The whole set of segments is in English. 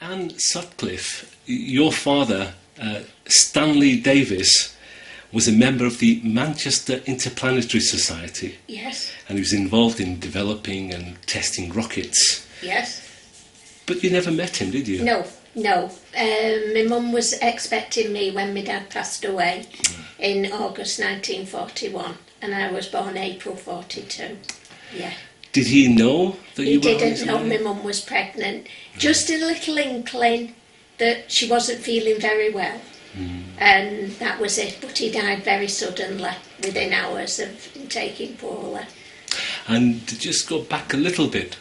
Anne Sutcliffe, your father, Stanley Davis, was a member of the Mancheser Interplanetary Society. Yes. And he was involved in developing and testing rockets. Yes. But you never met him, did you? No. My mum was expecting me when my dad passed away in August 1941, and I was born April 42. Yeah. Did he know that you were on his way? He didn't know my mum was pregnant. Just a little inkling that she wasn't feeling very well. And that was it. But he died very suddenly, within hours of taking poorly. And to just go back a little bit,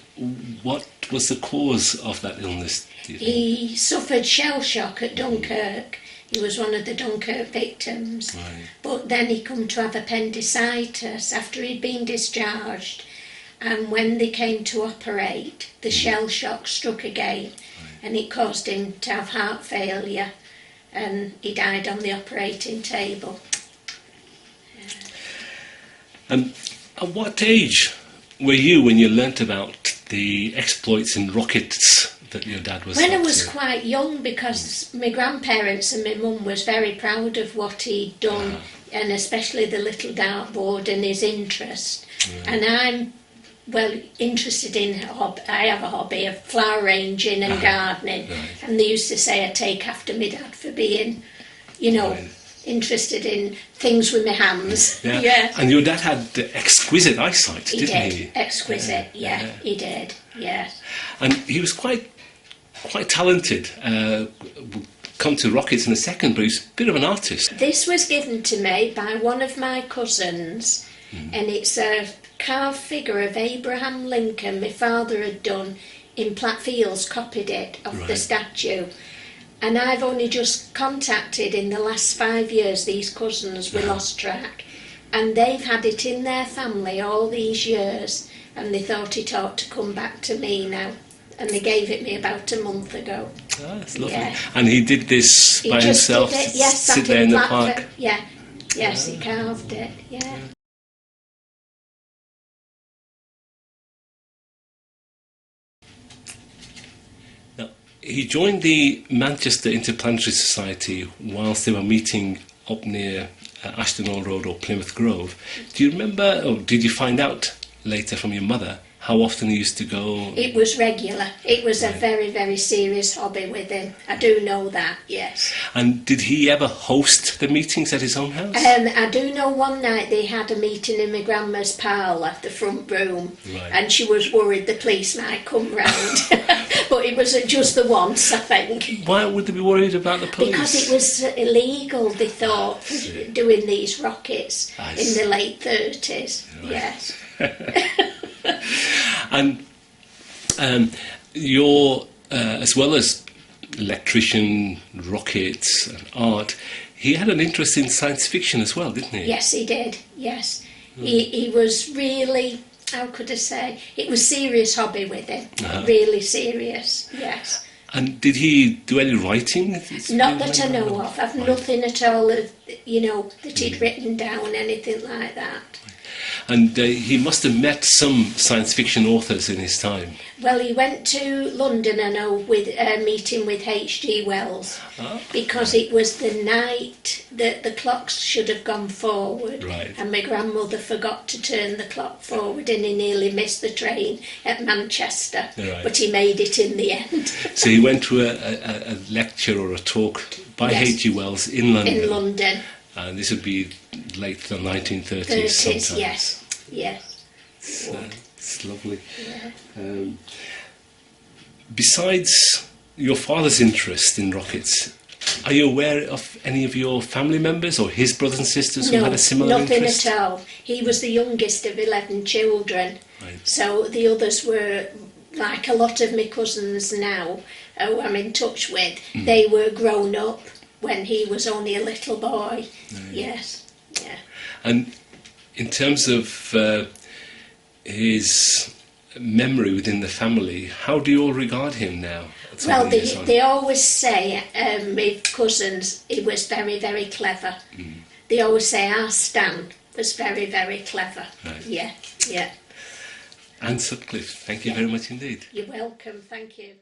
what was the cause of that illness, do you think? He suffered shell shock at Dunkirk. He was one of the Dunkirk victims. Right. But then he come to have appendicitis after he'd been discharged. And when they came to operate, the shell shock struck again. And it caused him to have heart failure. And he died on the operating table. At what age were you when you learnt about the exploits in rockets that your dad was When I up was to? quite young, because my grandparents and my mum was very proud of what he'd done, and especially the little dartboard and his interest. And I'm interested in I have a hobby of flower arranging and gardening, and they used to say I take after my dad for being, interested in things with my hands. Yeah. And your dad had exquisite eyesight, didn't he? Exquisite, he did, yes. And he was quite talented. We'll come to rockets in a second, but he's a bit of an artist. This was given to me by one of my cousins, and it's a carved figure of Abraham Lincoln my father had done in Plattfields, copied it off the statue. And I've only just contacted in the last 5 years these cousins, we lost track, and they've had it in their family all these years, and they thought it ought to come back to me now. And they gave it me about a month ago. Oh, that's lovely. Yeah. And he did this by himself, sit there in the park? Yes, he carved it, Now, he joined the Mancheser Interplanetary Society whilst they were meeting up near Ashton Hall Road or Plymouth Grove. Do you remember, or did you find out later from your mother, how often he used to go? It was regular. It was a very, very serious hobby with him. I do know that, yes. And did he ever host the meetings at his own house? I do know one night they had a meeting in my grandma's parlour, the front room, and she was worried the police might come round. But it was just the once, I think. Why would they be worried about the police? Because it was illegal, they thought, doing these rockets in the late 30s, yes. And you're, as well as electrician, rockets and art, he had an interest in science fiction as well, didn't he? Yes, he did, yes. He was really, how could I say, it was serious hobby with him, really serious, yes. And did he do any writing? Not that I know of. I've nothing at all, that he'd written down, anything like that. And he must have met some science fiction authors in his time. Well, he went to London, I know, with a meeting with H.G. Wells, because it was the night that the clocks should have gone forward, and my grandmother forgot to turn the clock forward, and he nearly missed the train at Manchester, but he made it in the end. So he went to a lecture or a talk by H.G. Wells in London. In London. And this would be late the 1930s sometime. Yes. It's lovely. Yeah. Besides your father's interest in rockets, are you aware of any of your family members or his brothers and sisters who had a similar interest? No, nothing at all. He was the youngest of 11 children. So the others were, like a lot of my cousins now, who I'm in touch with, they were grown up when he was only a little boy. Yes. And in terms of his memory within the family, how do you all regard him now? Well, they always say, my cousins, he was very, very clever. They always say our Stan was very, very clever. Yeah. Anne Sutcliffe, thank you very much indeed. You're welcome, thank you.